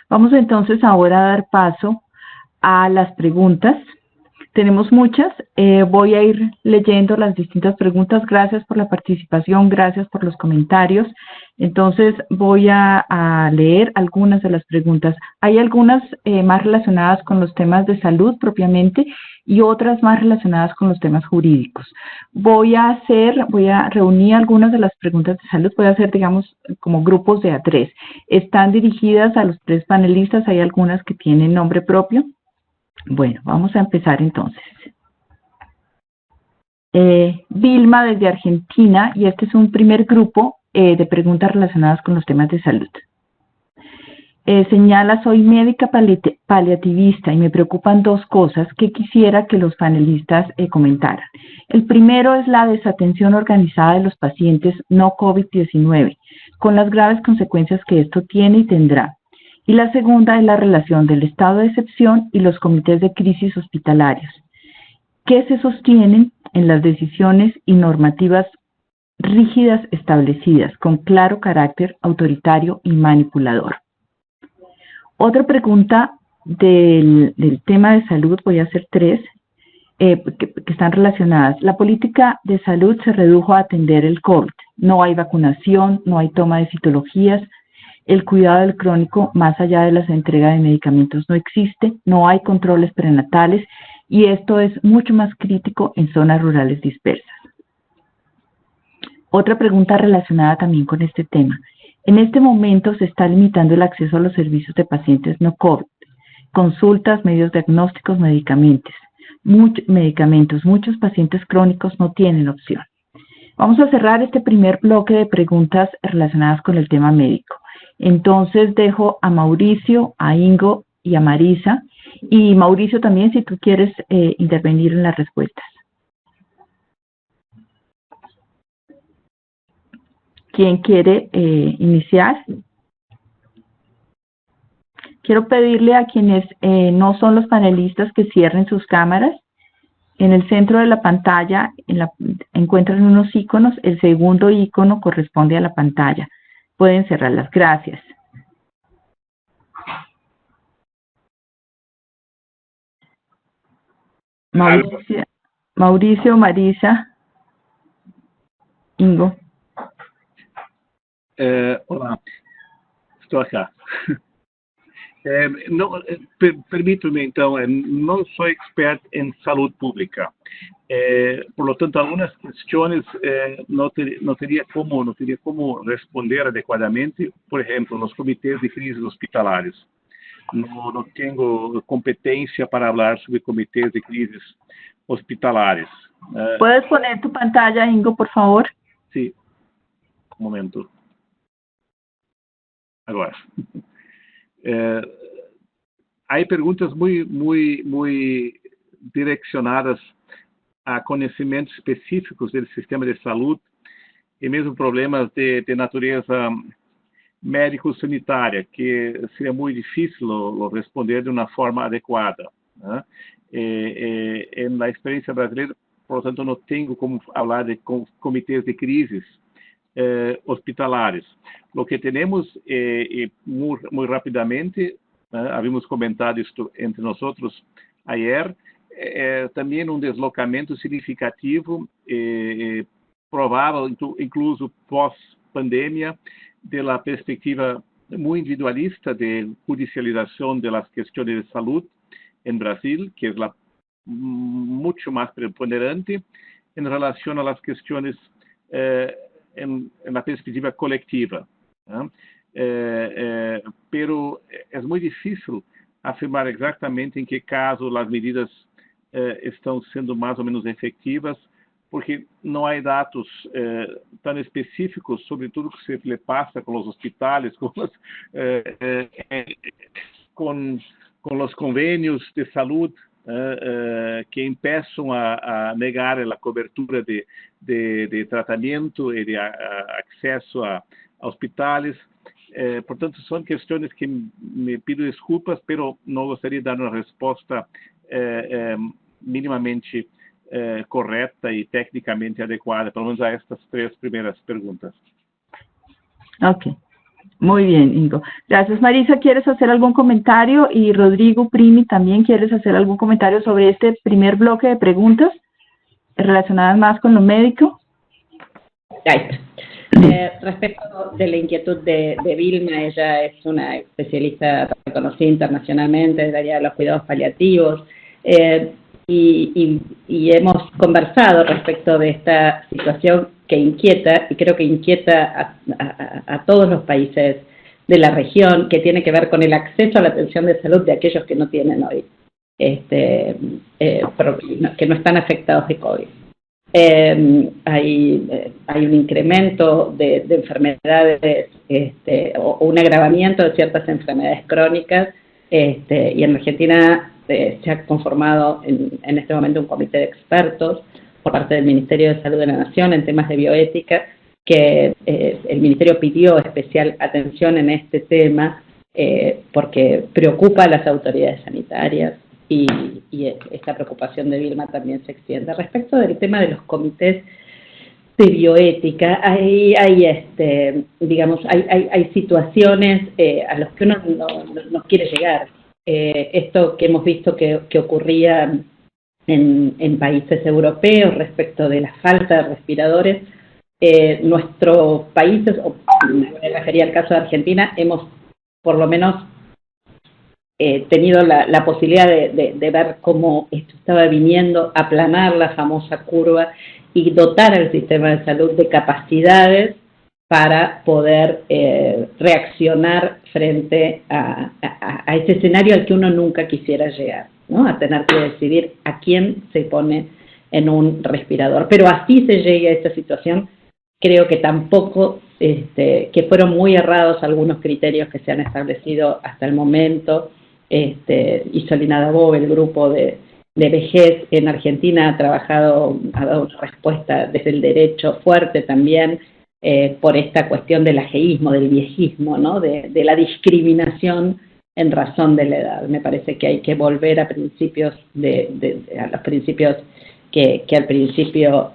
Vamos entonces ahora a dar paso a las preguntas. Tenemos muchas. Voy a ir leyendo las distintas preguntas. Gracias por la participación, gracias por los comentarios. Entonces voy a leer algunas de las preguntas. Hay algunas más relacionadas con los temas de salud propiamente y otras más relacionadas con los temas jurídicos. Voy a reunir algunas de las preguntas de salud. Voy a hacer, digamos, como grupos de A3. Están dirigidas a los 3 panelistas. Hay algunas que tienen nombre propio. Bueno, vamos a empezar entonces. Vilma desde Argentina, y este es un primer grupo de preguntas relacionadas con los temas de salud. Señala, soy médica paliativista y me preocupan 2 cosas que quisiera que los panelistas comentaran. El primero es la desatención organizada de los pacientes no COVID-19, con las graves consecuencias que esto tiene y tendrá. Y la segunda es la relación del estado de excepción y los comités de crisis hospitalarios, que se sostienen en las decisiones y normativas rígidas establecidas, con claro carácter autoritario y manipulador. Otra pregunta del tema de salud, voy a hacer 3, que están relacionadas. La política de salud se redujo a atender el COVID. No hay vacunación, no hay toma de citologías. El cuidado del crónico, más allá de la entrega de medicamentos, no existe, no hay controles prenatales y esto es mucho más crítico en zonas rurales dispersas. Otra pregunta relacionada también con este tema. En este momento se está limitando el acceso a los servicios de pacientes no COVID, consultas, medios diagnósticos, medicamentos. Muchos pacientes crónicos no tienen opción. Vamos a cerrar este primer bloque de preguntas relacionadas con el tema médico. Entonces dejo a Mauricio, a Ingo y a Marisa. Y Mauricio también, si tú quieres intervenir en las respuestas. ¿Quién quiere iniciar? Quiero pedirle a quienes no son los panelistas que cierren sus cámaras. En el centro de la pantalla encuentran unos iconos. El segundo icono corresponde a la pantalla. Pueden cerrarlas. Gracias. Mauricio, Marisa, Ingo. Olá, estou acá. Permito-me, então, não sou expert em saúde pública. Por lo tanto, algumas questões não teria como responder adequadamente, por exemplo, nos comitês de crise hospitalares. Não tenho competência para falar sobre comitês de crises hospitalares. ¿Puedes poner tu pantalla, Ingo, por favor? Sí. Un momento. Agora. Há perguntas muito direcionadas a conhecimentos específicos do sistema de saúde e mesmo problemas de natureza médico-sanitária, que seria muito difícil responder de uma forma adequada. Né? Na experiência brasileira, portanto, não tenho como falar de comitês de crises hospitalares. O que temos, muito rapidamente, havíamos comentado isto entre nós ayer, também um deslocamento significativo, provável, incluso pós-pandemia, da perspectiva muito individualista de judicialização das questões de saúde em Brasil, que é muito mais preponderante em relação às questões na perspectiva coletiva. Né? Pero é muito difícil afirmar exatamente em que caso as medidas estão sendo mais ou menos efetivas, porque não há dados tão específicos sobre tudo que se passa com os hospitais, com os convênios de saúde que impeçam a negar a cobertura de tratamento e de acesso a hospitais. Portanto, são questões que me pido desculpas, pero não gostaria de dar uma resposta minimamente correta e tecnicamente adequada, pelo menos a estas 3 primeiras perguntas. Ok. Muy bien, Ingo. Gracias, Marisa. ¿Quieres hacer algún comentario? Y Rodrigo Primi, ¿también quieres hacer algún comentario sobre este primer bloque de preguntas relacionadas más con lo médico? Respecto de la inquietud de Vilma, ella es una especialista reconocida internacionalmente del área de los cuidados paliativos, y hemos conversado respecto de esta situación que inquieta, y creo que inquieta a todos los países de la región, que tiene que ver con el acceso a la atención de salud de aquellos que no tienen hoy, que no están afectados de COVID. Hay un incremento de enfermedades o un agravamiento de ciertas enfermedades crónicas, y en Argentina se ha conformado en este momento un comité de expertos por parte del Ministerio de Salud de la Nación en temas de bioética, que el Ministerio pidió especial atención en este tema porque preocupa a las autoridades sanitarias. Y esta preocupación de Vilma también se extiende. Respecto del tema de los comités de bioética, hay situaciones a las que uno no quiere llegar. Esto que hemos visto que ocurría en países europeos respecto de la falta de respiradores, nuestros países, me refería al caso de Argentina, hemos por lo menos tenido la posibilidad de ver cómo esto estaba viniendo, aplanar la famosa curva y dotar al sistema de salud de capacidades para poder reaccionar frente a ese escenario al que uno nunca quisiera llegar, ¿no? A tener que decidir a quién se pone en un respirador. Pero así se llegue a esta situación, creo que tampoco, que fueron muy errados algunos criterios que se han establecido hasta el momento. Isolina Dabov, el grupo de vejez en Argentina, ha dado una respuesta desde el derecho fuerte también por esta cuestión del ageísmo, del viejismo, ¿no? de la discriminación en razón de la edad. Me parece que hay que volver a principios a los principios que al principio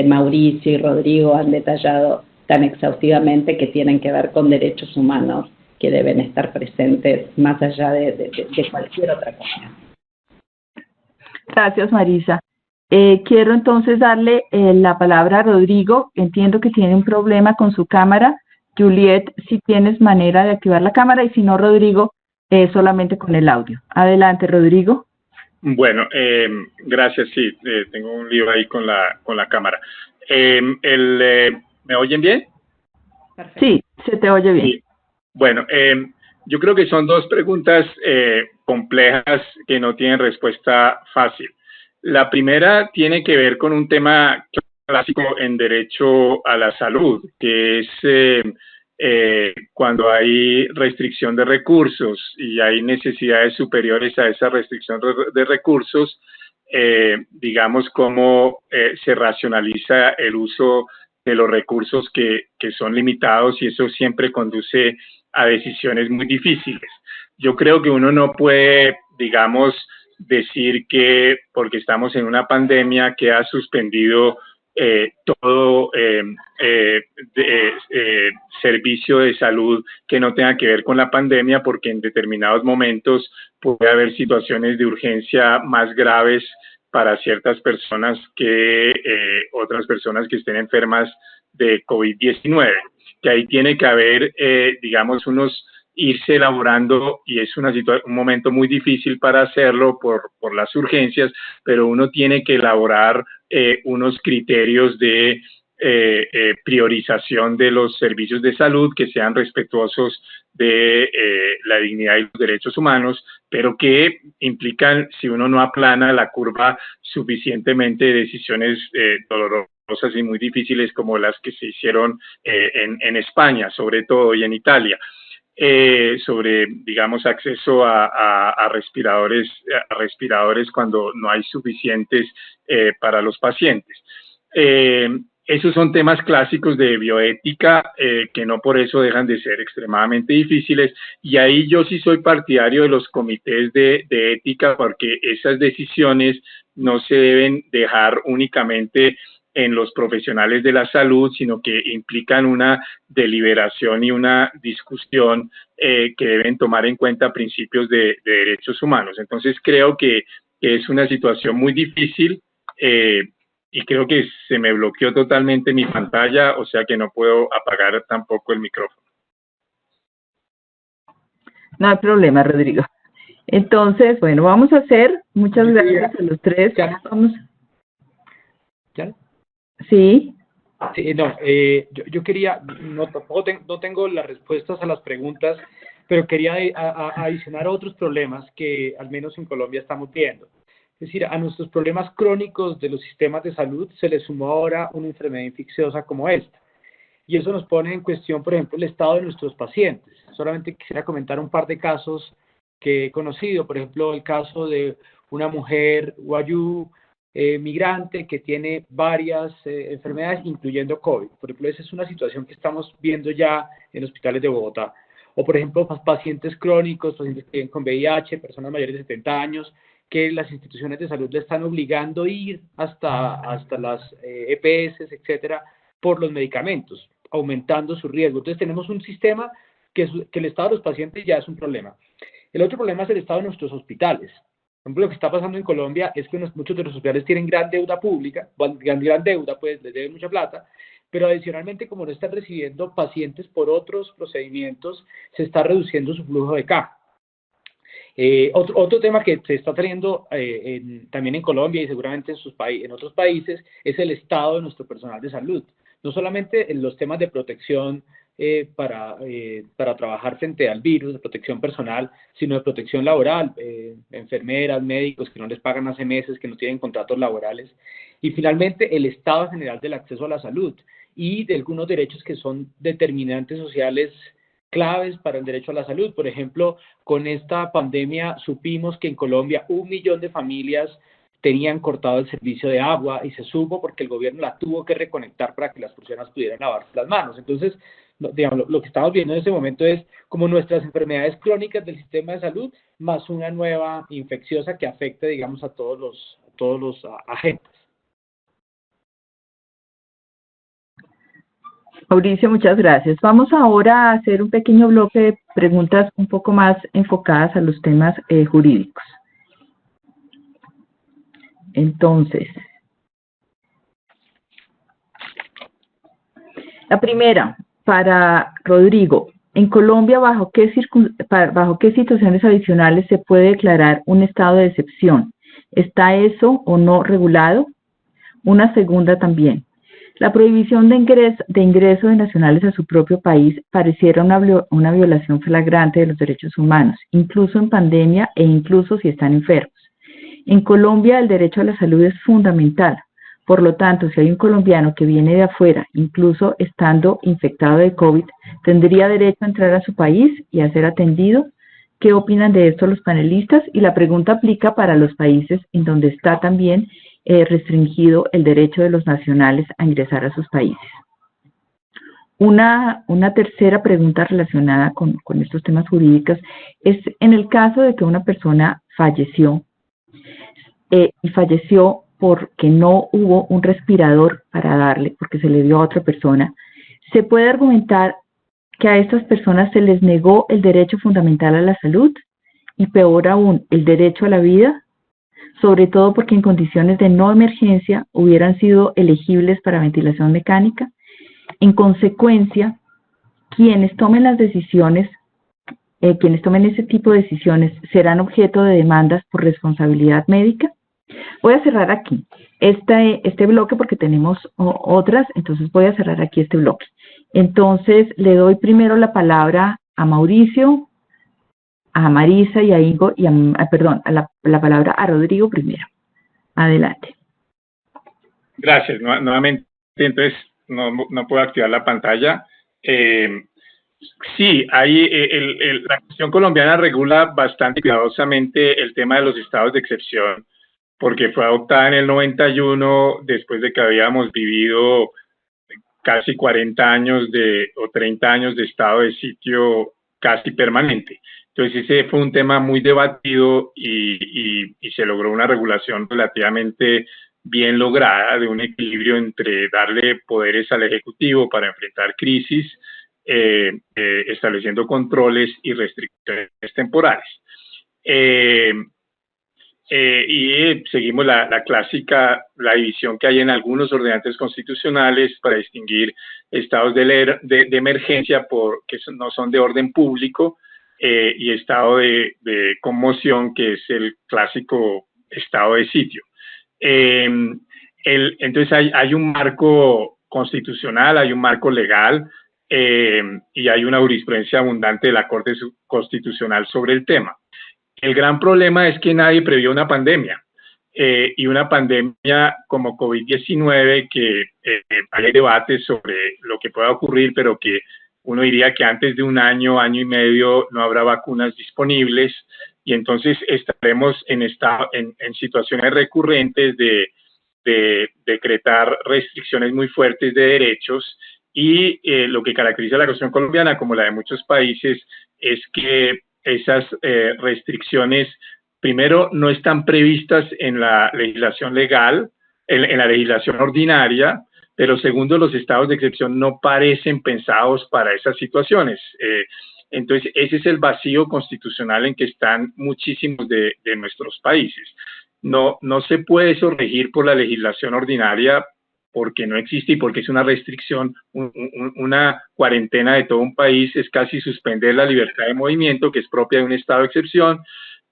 Mauricio y Rodrigo han detallado tan exhaustivamente, que tienen que ver con derechos humanos que deben estar presentes más allá de cualquier otra cosa. Gracias, Marisa. Quiero entonces darle la palabra a Rodrigo. Entiendo que tiene un problema con su cámara. Juliet, si tienes manera de activar la cámara, y si no, Rodrigo, solamente con el audio. Adelante, Rodrigo. Bueno, gracias, sí, tengo un lío ahí con la cámara. ¿Me oyen bien? Perfecto. Sí, se te oye bien. Sí. Bueno, yo creo que son dos preguntas complejas que no tienen respuesta fácil. La primera tiene que ver con un tema clásico en derecho a la salud, que es cuando hay restricción de recursos y hay necesidades superiores a esa restricción de recursos, digamos, cómo se racionaliza el uso de los recursos que son limitados, y eso siempre conduce a decisiones muy difíciles. Yo creo que uno no puede, digamos, decir que porque estamos en una pandemia que ha suspendido todo servicio de salud que no tenga que ver con la pandemia, porque en determinados momentos puede haber situaciones de urgencia más graves para ciertas personas que otras personas que estén enfermas de COVID-19, que ahí tiene que haber, digamos, irse elaborando, y es un momento muy difícil para hacerlo por las urgencias, pero uno tiene que elaborar unos criterios de priorización de los servicios de salud que sean respetuosos de la dignidad y los derechos humanos, pero que implican, si uno no aplana la curva suficientemente, decisiones dolorosas y muy difíciles como las que se hicieron en España, sobre todo, y en Italia. Sobre, digamos, acceso a respiradores cuando no hay suficientes para los pacientes. Esos son temas clásicos de bioética que no por eso dejan de ser extremadamente difíciles, y ahí yo sí soy partidario de los comités de ética, porque esas decisiones no se deben dejar únicamente en los profesionales de la salud, sino que implican una deliberación y una discusión que deben tomar en cuenta principios de derechos humanos. Entonces creo que es una situación muy difícil y creo que se me bloqueó totalmente mi pantalla, o sea que no puedo apagar tampoco el micrófono. No hay problema, Rodrigo. Entonces, bueno, vamos a hacer, muchas gracias a los tres. Vamos. ¿Ya? Sí. Sí, no, yo quería, no tengo las respuestas a las preguntas, pero quería adicionar otros problemas que al menos en Colombia estamos viendo. Es decir, a nuestros problemas crónicos de los sistemas de salud se le sumó ahora una enfermedad infecciosa como esta. Y eso nos pone en cuestión, por ejemplo, el estado de nuestros pacientes. Solamente quisiera comentar un par de casos que he conocido. Por ejemplo, el caso de una mujer guayú, migrante, que tiene varias enfermedades, incluyendo COVID. Por ejemplo, esa es una situación que estamos viendo ya en hospitales de Bogotá. O, por ejemplo, pacientes crónicos, pacientes que viven con VIH, personas mayores de 70 años, que las instituciones de salud le están obligando a ir hasta las EPS, etcétera, por los medicamentos, aumentando su riesgo. Entonces tenemos un sistema que el estado de los pacientes ya es un problema. El otro problema es el estado de nuestros hospitales. Por ejemplo, lo que está pasando en Colombia es que muchos de los hospitales tienen gran deuda pública, gran deuda, pues les deben mucha plata, pero adicionalmente, como no están recibiendo pacientes por otros procedimientos, se está reduciendo su flujo de caja. Otro tema que se está teniendo también en Colombia y seguramente en otros países es el estado de nuestro personal de salud. No solamente en los temas de protección para trabajar frente al virus, de protección personal, sino de protección laboral, enfermeras, médicos que no les pagan hace meses, que no tienen contratos laborales. Y finalmente, el estado general del acceso a la salud y de algunos derechos que son determinantes sociales claves para el derecho a la salud. Por ejemplo, con esta pandemia supimos que en Colombia 1 millón de familias tenían cortado el servicio de agua y se supo porque el gobierno la tuvo que reconectar para que las personas pudieran lavarse las manos. Entonces, digamos, lo que estamos viendo en ese momento es como nuestras enfermedades crónicas del sistema de salud más una nueva infecciosa que afecte, digamos, a todos los agentes. Mauricio, muchas gracias. Vamos ahora a hacer un pequeño bloque de preguntas un poco más enfocadas a los temas jurídicos. Entonces, la primera, para Rodrigo. En Colombia, ¿bajo qué situaciones adicionales se puede declarar un estado de excepción? ¿Está eso o no regulado? Una segunda también. La prohibición de ingreso de nacionales a su propio país pareciera una violación flagrante de los derechos humanos, incluso en pandemia e incluso si están enfermos. En Colombia, el derecho a la salud es fundamental. Por lo tanto, si hay un colombiano que viene de afuera, incluso estando infectado de COVID, ¿tendría derecho a entrar a su país y a ser atendido? ¿Qué opinan de esto los panelistas? Y la pregunta aplica para los países en donde está también restringido el derecho de los nacionales a ingresar a sus países. Una tercera pregunta relacionada con estos temas jurídicos es en el caso de que una persona falleció y falleció porque no hubo un respirador para darle, porque se le dio a otra persona, ¿se puede argumentar que a estas personas se les negó el derecho fundamental a la salud y peor aún, el derecho a la vida? Sobre todo porque en condiciones de no emergencia hubieran sido elegibles para ventilación mecánica. En consecuencia, quienes tomen las decisiones, quienes tomen ese tipo de decisiones, serán objeto de demandas por responsabilidad médica. Voy a cerrar aquí este bloque porque tenemos otras, entonces voy a cerrar aquí este bloque. Entonces, le doy primero la palabra a Mauricio, a Marisa y a Ingo, y la palabra a Rodrigo primero. Adelante. Gracias. Nuevamente, entonces, no puedo activar la pantalla. Sí, la Constitución colombiana regula bastante cuidadosamente el tema de los estados de excepción, porque fue adoptada en el 91, después de que habíamos vivido casi 40 años o 30 años de estado de sitio casi permanente. Entonces ese fue un tema muy debatido y se logró una regulación relativamente bien lograda, de un equilibrio entre darle poderes al Ejecutivo para enfrentar crisis, estableciendo controles y restricciones temporales. Y seguimos la clásica, la división que hay en algunos ordenantes constitucionales para distinguir estados de emergencia que no son de orden público, y estado de conmoción, que es el clásico estado de sitio. Entonces hay un marco constitucional, hay un marco legal, y hay una jurisprudencia abundante de la Corte Constitucional sobre el tema. El gran problema es que nadie previó una pandemia, y una pandemia como COVID-19, que hay debates sobre lo que pueda ocurrir, pero que uno diría que antes de un año, año y medio, no habrá vacunas disponibles, y entonces estaremos en situaciones recurrentes de decretar restricciones muy fuertes de derechos, y lo que caracteriza a la Constitución colombiana, como la de muchos países, es que esas restricciones, primero, no están previstas en la legislación legal, en la legislación ordinaria, pero segundo, los estados de excepción no parecen pensados para esas situaciones. Entonces, ese es el vacío constitucional en que están muchísimos de nuestros países. No se puede eso regir por la legislación ordinaria, porque no existe y porque es una restricción. Una cuarentena de todo un país es casi suspender la libertad de movimiento, que es propia de un estado de excepción,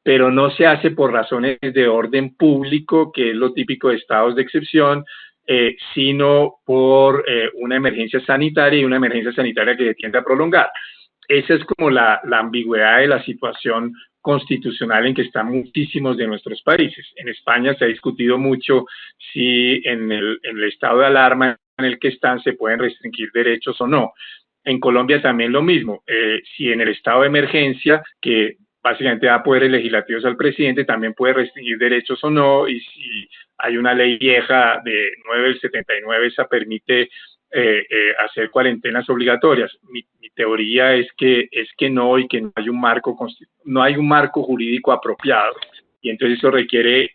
pero no se hace por razones de orden público, que es lo típico de estados de excepción, sino por una emergencia sanitaria, y una emergencia sanitaria que se tiende a prolongar. Esa es como la ambigüedad de la situación constitucional en que están muchísimos de nuestros países. En España se ha discutido mucho si en el estado de alarma en el que están se pueden restringir derechos o no. En Colombia también lo mismo. Si en el estado de emergencia, que básicamente da poderes legislativos al presidente, también puede restringir derechos o no, y si hay una ley vieja de 9 del 79, esa permite hacer cuarentenas obligatorias. Mi teoría es que no, y que no hay un marco jurídico apropiado, y entonces eso requiere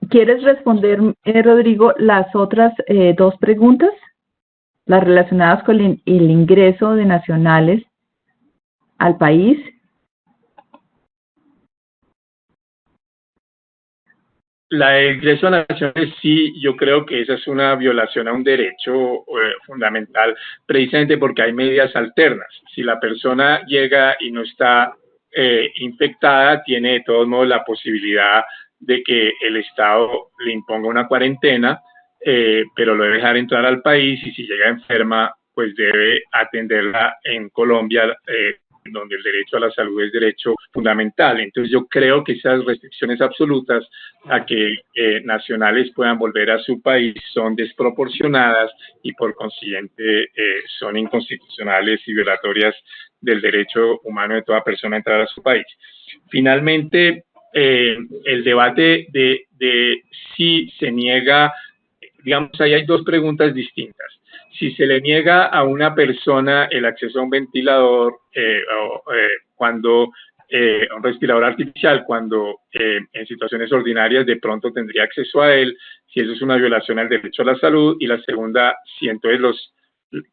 ¿Quieres responder, Rodrigo, las otras dos preguntas? Las relacionadas con el ingreso de nacionales al país. La de ingreso a nacionales, sí, yo creo que esa es una violación a un derecho fundamental, precisamente porque hay medidas alternas. Si la persona llega y no está infectada, tiene de todos modos la posibilidad de que el Estado le imponga una cuarentena, pero lo debe dejar entrar al país, y si llega enferma, pues debe atenderla en Colombia, donde el derecho a la salud es derecho fundamental. Entonces yo creo que esas restricciones absolutas a que nacionales puedan volver a su país son desproporcionadas, y por consiguiente son inconstitucionales y violatorias del derecho humano de toda persona a entrar a su país. Finalmente, el debate de si se niega, digamos, ahí hay dos preguntas distintas. Si se le niega a una persona el acceso a un ventilador, a un respirador artificial, cuando en situaciones ordinarias de pronto tendría acceso a él, si eso es una violación al derecho a la salud. Y la segunda, si entonces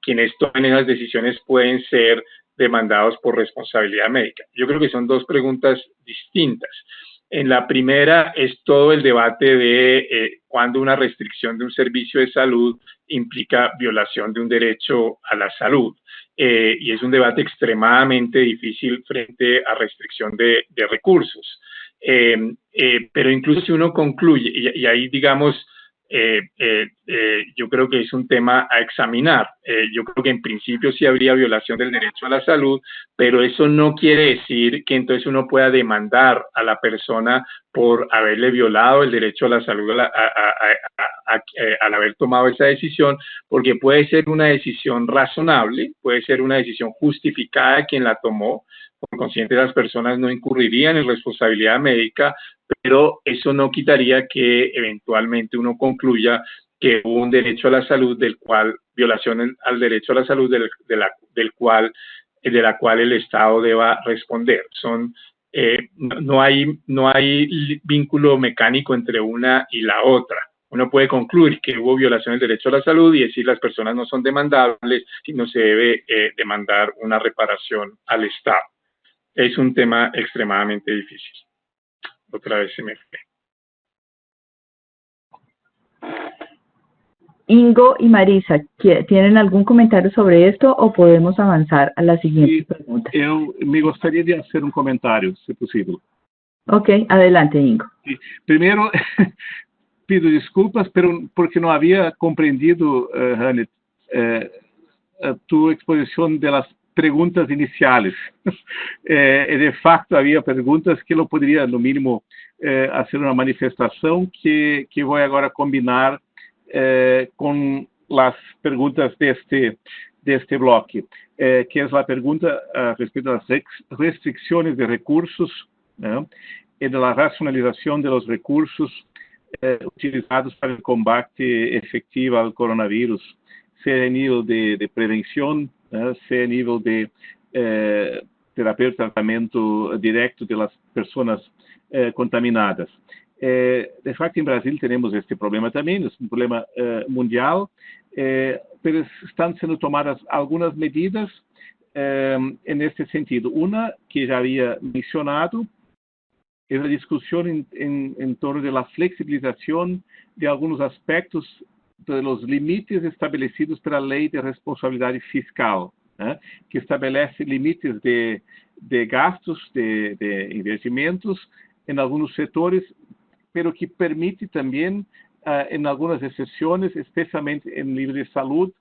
quienes tomen esas decisiones pueden ser demandados por responsabilidad médica. Yo creo que son dos preguntas distintas. En la primera es todo el debate de cuando una restricción de un servicio de salud implica violación de un derecho a la salud. Y es un debate extremadamente difícil frente a restricción de recursos. Pero incluso si uno concluye, y ahí digamos, yo creo que es un tema a examinar. Yo creo que en principio sí habría violación del derecho a la salud, pero eso no quiere decir que entonces uno pueda demandar a la persona por haberle violado el derecho a la salud al haber tomado esa decisión, porque puede ser una decisión razonable, puede ser una decisión justificada de quien la tomó. Por consiguiente, las personas no incurrirían en responsabilidad médica, pero eso no quitaría que eventualmente uno concluya que hubo un derecho a la salud violación al derecho a la salud de la cual el Estado deba responder. No hay vínculo mecánico entre una y la otra. Uno puede concluir que hubo violación del derecho a la salud y decir las personas no son demandables y no se debe demandar una reparación al Estado. Es un tema extremadamente difícil. Otra vez se me fue. Ingo y Marisa, ¿tienen algún comentario sobre esto o podemos avanzar a la siguiente pregunta? Eu me gostaria de fazer comentário, se possível. Ok, adelante, Ingo. Sí. Primeiro, pido desculpas porque não havia compreendido, Janet, a tua exposição das perguntas iniciais. De facto, havia perguntas que eu poderia, no mínimo, fazer uma manifestação que vou agora combinar com as perguntas deste bloque, que é a pergunta a respeito das restrições de recursos, né, e da racionalização dos recursos utilizados para o combate efetivo ao coronavírus, seja a nível de prevenção, né, seja a nível de terapia de tratamento direto das pessoas contaminadas. De facto, em Brasil temos este problema também, é um problema mundial, mas estão sendo tomadas algumas medidas neste sentido. Uma que já havia mencionado é a discussão em torno da flexibilização de alguns aspectos dos limites estabelecidos pela Lei de Responsabilidade Fiscal, né, que estabelece limites de gastos, de investimentos em alguns setores, pero que permite também, em algumas exceções, especialmente em nível de saúde,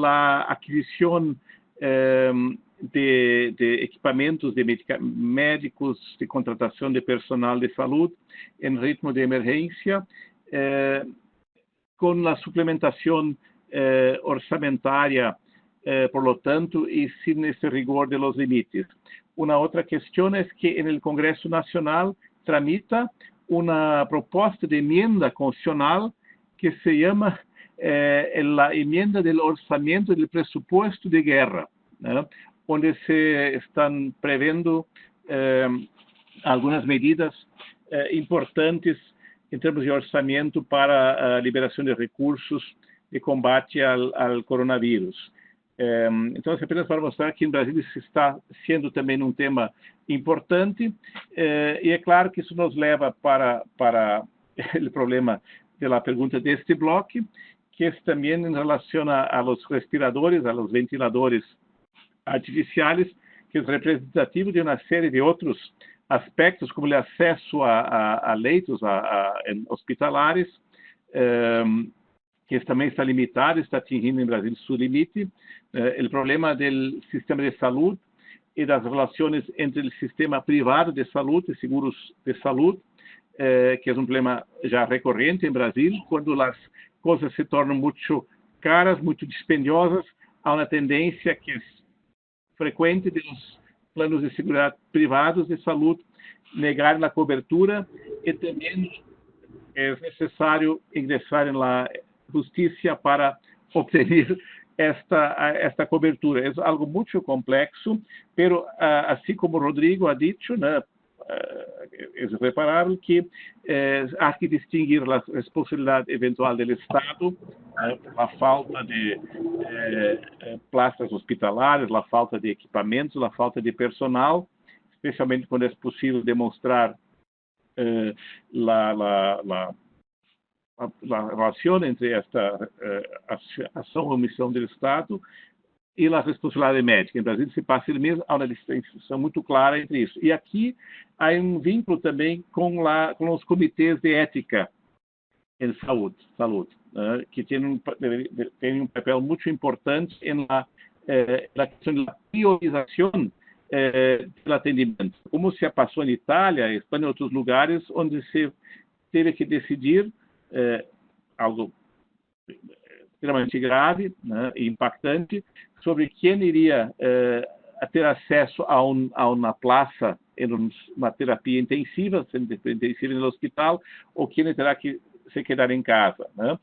a aquisição de equipamentos de médicos, de contratação de personal de saúde em ritmo de emergência, com a suplementação orçamentária, por lo tanto, e sem esse rigor de los limites. Uma outra questão é que no Congresso Nacional tramita uma proposta de emenda constitucional que se chama a emenda do orçamento do pressuposto de guerra, né, onde se estão prevendo algumas medidas importantes em termos de orçamento para a liberação de recursos de combate ao coronavírus. Então, apenas para mostrar que em Brasil isso está sendo também um tema importante, e é claro que isso nos leva para o problema da pergunta deste bloco, que é também em relação a los respiradores, a los ventiladores artificiais, que é representativo de uma série de outros aspectos, como o acesso a leitos hospitalares, que também está limitado, está atingindo em Brasil seu limite, o problema do sistema de saúde e das relações entre o sistema privado de saúde e seguros de saúde, que é um problema já recorrente em Brasil, quando as coisas se tornam muito caras, muito dispendiosas, há uma tendência que é frequente dos planos de seguridade privados de saúde negarem a cobertura, e também é necessário ingressar na justiça para obter esta cobertura. É algo muito complexo, pero assim como Rodrigo ha dicho, né, é reparável que há que distinguir a responsabilidade eventual do Estado, a falta de plazas hospitalares, a falta de equipamentos, a falta de personal, especialmente quando é possível demonstrar a relação entre esta ação ou omissão do Estado e a responsabilidade médica. Em Brasil se passa mesmo, há uma distinção muito clara entre isso. E aqui há um vínculo também com os comitês de ética em saúde, que têm um papel muito importante na questão da priorização do atendimento. Como se passou na Itália, Espanha e outros lugares, onde se teve que decidir algo extremamente grave, né, e impactante, sobre quem iria ter acesso a uma plaça em uma terapia intensiva no hospital, ou quem terá que se quedar em casa, né?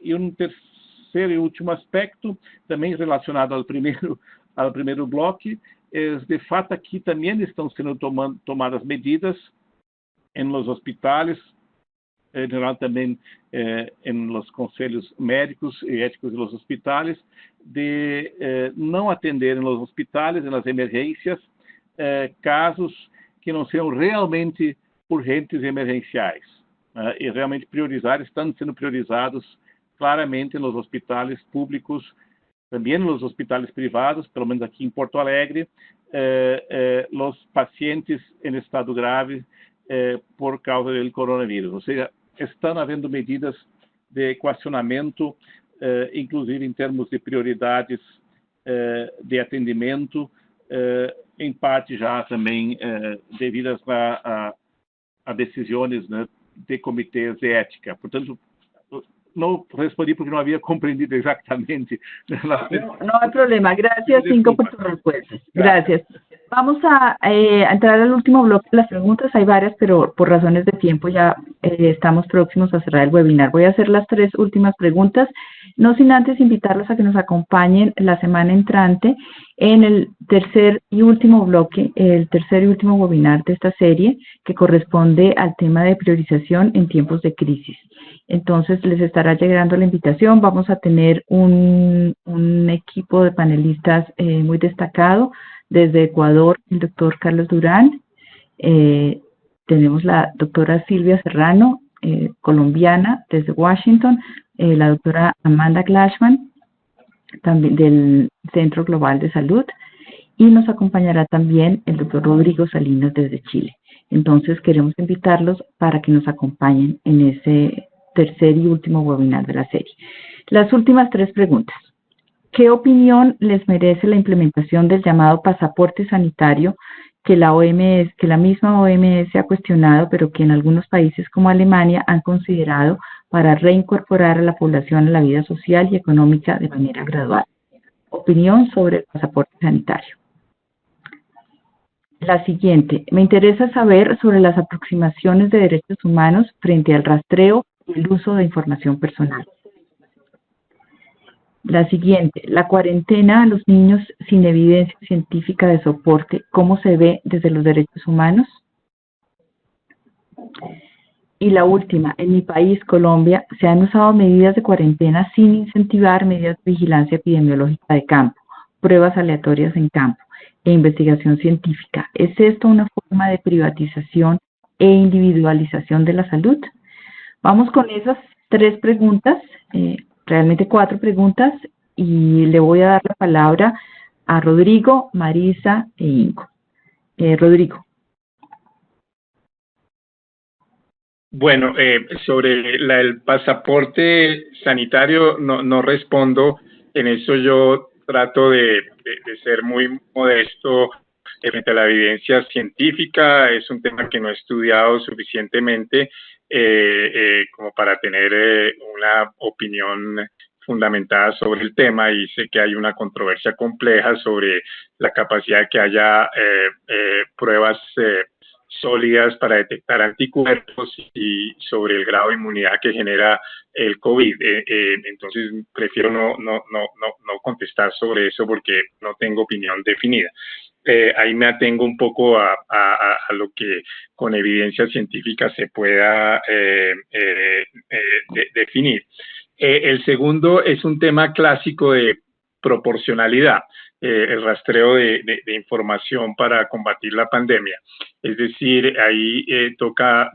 E um terceiro e último aspecto, também relacionado ao primeiro bloco, é de fato aqui também estão sendo tomadas medidas em los hospitais, em geral também em los conselhos médicos e éticos dos hospitais, de não atender nos hospitais, nas emergências, casos que não sejam realmente urgentes e emergenciais. E realmente estão sendo priorizados claramente nos hospitais públicos, também nos hospitais privados, pelo menos aqui em Porto Alegre, os pacientes em estado grave por causa do coronavírus. Ou seja, estão havendo medidas de equacionamento, inclusive em termos de prioridades de atendimento, em parte já também devidas a decisões, né, de comitês de ética. Portanto, não respondi porque não havia compreendido exatamente. No hay problema. Gracias, Cinco, por tus respuestas. Gracias. Vamos a entrar al último bloque de las preguntas. Hay varias, pero por razones de tiempo ya estamos próximos a cerrar el webinar. Voy a hacer las 3 últimas preguntas, no sin antes invitarlos a que nos acompañen la semana entrante en el tercer y último bloque, el tercer y último webinar de esta serie, que corresponde al tema de priorización en tiempos de crisis. Entonces, les estará llegando la invitación. Vamos a tener un equipo de panelistas muy destacado. Desde Ecuador, el doctor Carlos Durán. Tenemos la doctora Silvia Serrano, colombiana, desde Washington. La doctora Amanda Glashman, también del Centro Global de Salud. Y nos acompañará también el doctor Rodrigo Salinas desde Chile. Entonces, queremos invitarlos para que nos acompañen en ese tercer y último webinar de la serie. Las últimas 3 preguntas. ¿Qué opinión les merece la implementación del llamado pasaporte sanitario que la misma OMS ha cuestionado, pero que en algunos países como Alemania han considerado para reincorporar a la población a la vida social y económica de manera gradual? Opinión sobre el pasaporte sanitario. La siguiente, me interesa saber sobre las aproximaciones de derechos humanos frente al rastreo y el uso de información personal. La siguiente, la cuarentena a los niños sin evidencia científica de soporte, ¿cómo se ve desde los derechos humanos? Y la última, en mi país, Colombia, se han usado medidas de cuarentena sin incentivar medidas de vigilancia epidemiológica de campo, pruebas aleatorias en campo e investigación científica. ¿Es esto una forma de privatización e individualización de la salud? Vamos con esas 3 preguntas, realmente 4 preguntas, y le voy a dar la palabra a Rodrigo, Marisa e Ingo. Rodrigo. Bueno, sobre el pasaporte sanitario no respondo. En eso yo trato de ser muy modesto frente a la evidencia científica. Es un tema que no he estudiado suficientemente como para tener una opinión fundamentada sobre el tema, y sé que hay una controversia compleja sobre la capacidad de que haya pruebas sólidas para detectar anticuerpos y sobre el grado de inmunidad que genera el COVID. Entonces prefiero no contestar sobre eso porque no tengo opinión definida. Ahí me atengo un poco a lo que con evidencia científica se pueda definir. El segundo es un tema clásico de proporcionalidad, el rastreo de información para combatir la pandemia. Es decir, ahí toca,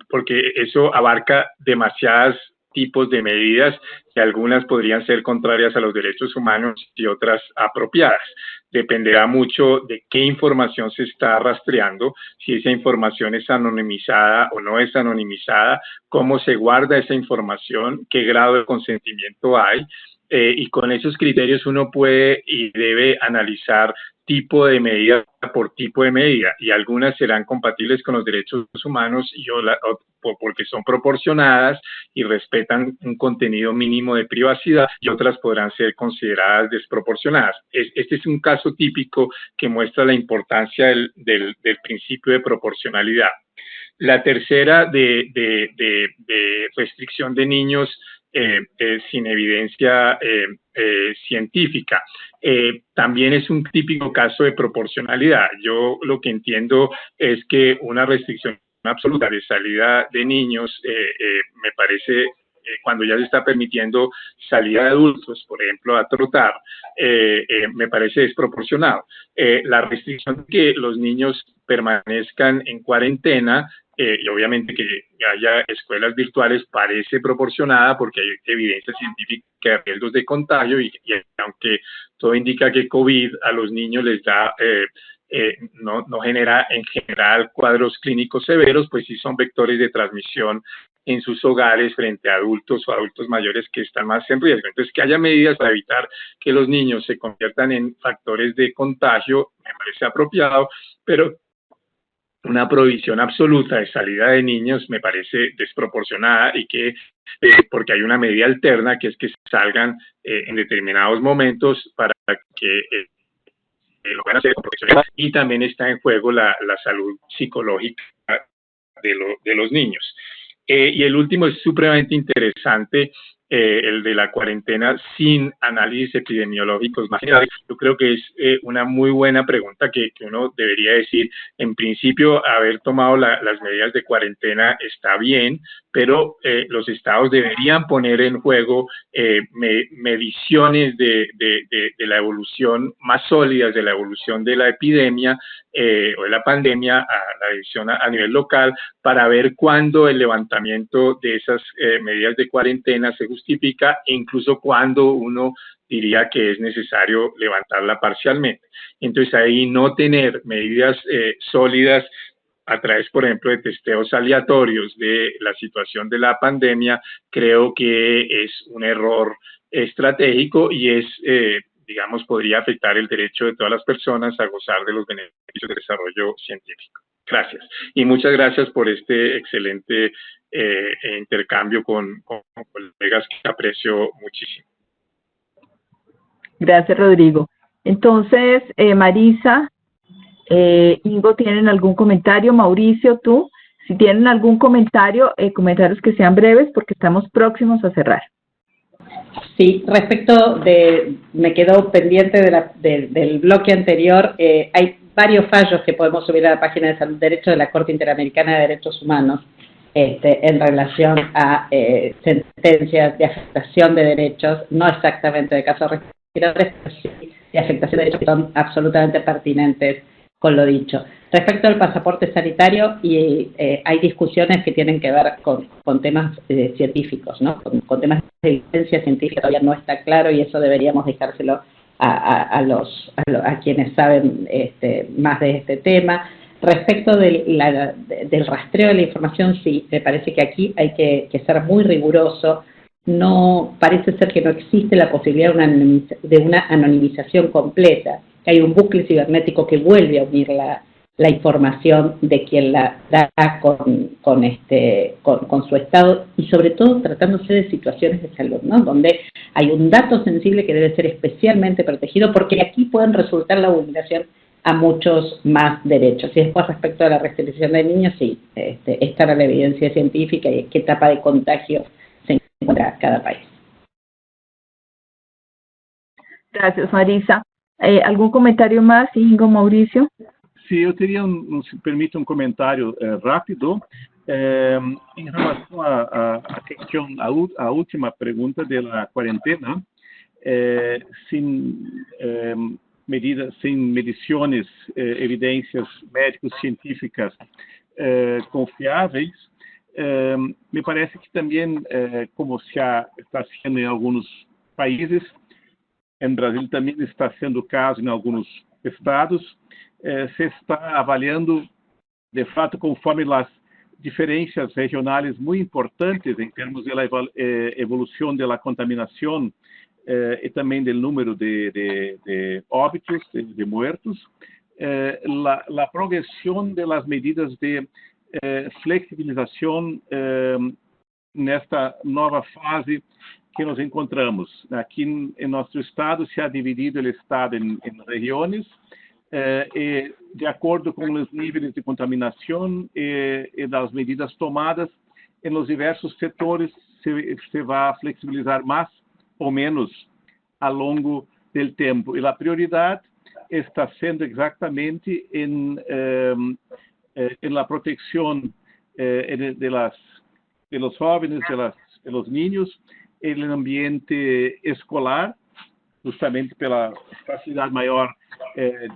porque eso abarca demasiados tipos de medidas, que algunas podrían ser contrarias a los derechos humanos y otras apropiadas. Dependerá mucho de qué información se está rastreando, si esa información es anonimizada o no es anonimizada, cómo se guarda esa información, qué grado de consentimiento hay, y con esos criterios uno puede y debe analizar tipo de medida por tipo de medida, y algunas serán compatibles con los derechos humanos porque son proporcionadas y respetan un contenido mínimo de privacidad, y otras podrán ser consideradas desproporcionadas. Este es un caso típico que muestra la importancia del principio de proporcionalidad. La tercera de restricción de niños sin evidencia científica. También es un típico caso de proporcionalidad. Yo lo que entiendo es que una restricción absoluta de salida de niños me parece cuando ya se está permitiendo salida de adultos, por ejemplo, a trotar, me parece desproporcionado. La restricción de que los niños permanezcan en cuarentena y obviamente que haya escuelas virtuales parece proporcionada porque hay evidencia científica de riesgos de contagio y aunque todo indica que COVID a los niños les da no genera en general cuadros clínicos severos, pues sí son vectores de transmisión en sus hogares frente a adultos o adultos mayores que están más en riesgo. Entonces, que haya medidas para evitar que los niños se conviertan en factores de contagio me parece apropiado, pero una prohibición absoluta de salida de niños me parece desproporcionada y que, porque hay una medida alterna que es que salgan en determinados momentos para que lo van a hacer con protección y también está en juego la salud psicológica de los niños. Y el último es supremamente interesante, el de la cuarentena sin análisis epidemiológicos más generales. Yo creo que es una muy buena pregunta que uno debería decir. En principio, haber tomado las medidas de cuarentena está bien, pero los estados deberían poner en juego mediciones de la evolución más sólidas, de la evolución de la epidemia o de la pandemia, la decisión a nivel local, para ver cuándo el levantamiento de esas medidas de cuarentena se justifica e incluso cuándo uno diría que es necesario levantarla parcialmente. Entonces ahí no tener medidas sólidas a través, por ejemplo, de testeos aleatorios de la situación de la pandemia, creo que es un error estratégico y es, digamos, podría afectar el derecho de todas las personas a gozar de los beneficios del desarrollo científico. Gracias. Y muchas gracias por este excelente intercambio con colegas que aprecio muchísimo. Gracias, Rodrigo. Entonces, Marisa, Ingo, ¿tienen algún comentario? Mauricio, tú, si tienen algún comentario, comentarios que sean breves porque estamos próximos a cerrar. Sí, respecto me quedó pendiente del bloque anterior, hay varios fallos que podemos subir a la página de Salud Derecho de la Corte Interamericana de Derechos Humanos en relación a sentencias de afectación de derechos, no exactamente de casos respiradores, pero sí de afectación de derechos que son absolutamente pertinentes con lo dicho. Respecto al pasaporte sanitario, hay discusiones que tienen que ver con temas científicos, ¿no? Con temas de evidencia científica todavía no está claro y eso deberíamos dejárselo a quienes saben más de este tema. Respecto del rastreo de la información, sí, me parece que aquí hay que ser muy riguroso. No parece ser que no existe la posibilidad de una anonimización completa. Hay un bucle cibernético que vuelve a unir la información de quien la da con su estado y sobre todo tratándose de situaciones de salud, ¿no? Donde hay un dato sensible que debe ser especialmente protegido porque aquí pueden resultar la vulneración a muchos más derechos. Y después respecto a la restricción de niños, sí, está la evidencia científica y qué etapa de contagio se encuentra cada país. Gracias, Marisa. ¿Algún comentario más, Ingo, Mauricio? Sí, eu teria, se permite, um comentário rápido em relação à questão, a última pergunta da quarentena, sem medidas, sem medições, evidências médicos científicas confiáveis, me parece que também, como está sendo em alguns países, em Brasil também está sendo o caso em alguns estados, se está avaliando, de fato, conforme as diferenças regionais muito importantes em termos da evolução da contaminação e também do número de óbitos, de muertos, a progressão das medidas de flexibilização nesta nova fase que nos encontramos. Aqui em nosso estado se ha dividido o estado em regiões. de acordo com os níveis de contaminação e das medidas tomadas em los diversos setores, se vai flexibilizar mais ou menos ao longo do tempo. E a prioridade está sendo exatamente em la proteção de los jóvenes, de los niños, en el ambiente escolar, justamente pela facilidade maior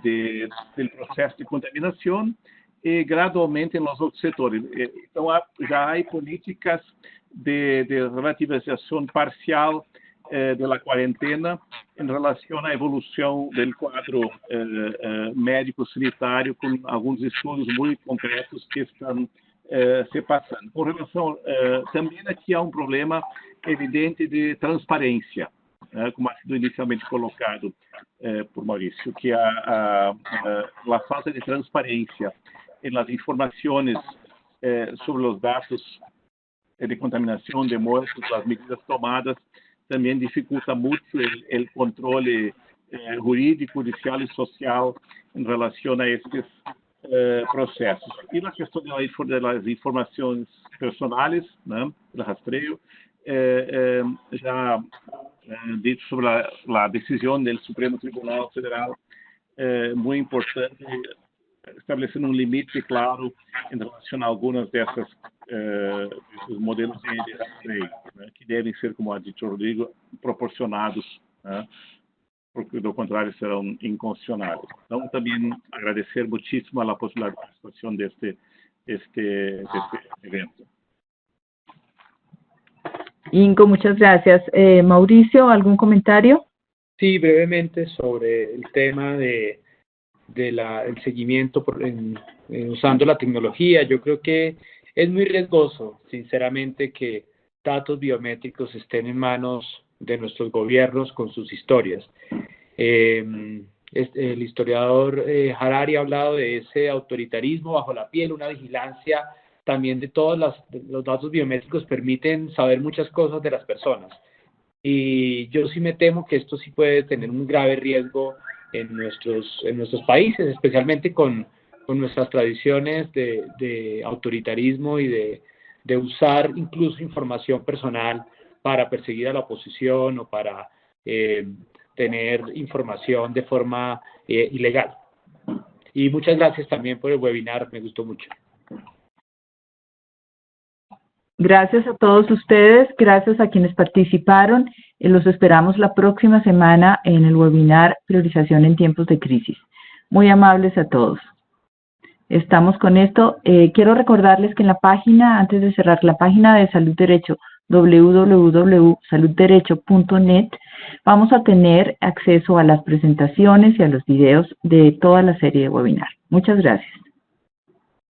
do processo de contaminação, e gradualmente nos outros setores. Então, já há políticas de relativização parcial da quarentena em relação à evolução do quadro médico-sanitário, com alguns estudos muito concretos que estão se passando. Com relação, também aqui há problema evidente de transparência, como ha sido inicialmente colocado por Maurício, que a falta de transparência em las informações sobre os dados de contaminação, de mortes, as medidas tomadas, também dificulta muito o controle jurídico, judicial e social em relação a estes processos. E na questão das informações personais, né, do rastreio, já dito sobre a decisão do Supremo Tribunal Federal, muito importante, estabelecendo limite claro em relação a algumas desses modelos de rastreio, né, que devem ser, como ha dito Rodrigo, proporcionados, né, porque do contrário serão inconstitucionais. Então, também agradecer muitíssimo a possibilidade de participação deste evento. Ingo, muchas gracias. Mauricio, ¿algún comentario? Sí, brevemente sobre el tema el seguimiento usando la tecnología. Yo creo que es muy riesgoso, sinceramente, que datos biométricos estén en manos de nuestros gobiernos con sus historias. El historiador Harari ha hablado de ese autoritarismo bajo la piel, una vigilancia también de todos los datos biométricos permiten saber muchas cosas de las personas. Y yo sí me temo que esto sí puede tener un grave riesgo en nuestros países, especialmente con nuestras tradiciones de autoritarismo y de usar incluso información personal para perseguir a la oposición o para tener información de forma ilegal. Y muchas gracias también por el webinar, me gustó mucho. Gracias a todos ustedes, gracias a quienes participaron. Los esperamos la próxima semana en el webinar Priorización en tiempos de crisis. Muy amables a todos. Estamos con esto. Quiero recordarles que en la página, antes de cerrar, la página de Salud Derecho, www.saludderecho.net, vamos a tener acceso a las presentaciones y a los videos de toda la serie de webinar. Muchas gracias.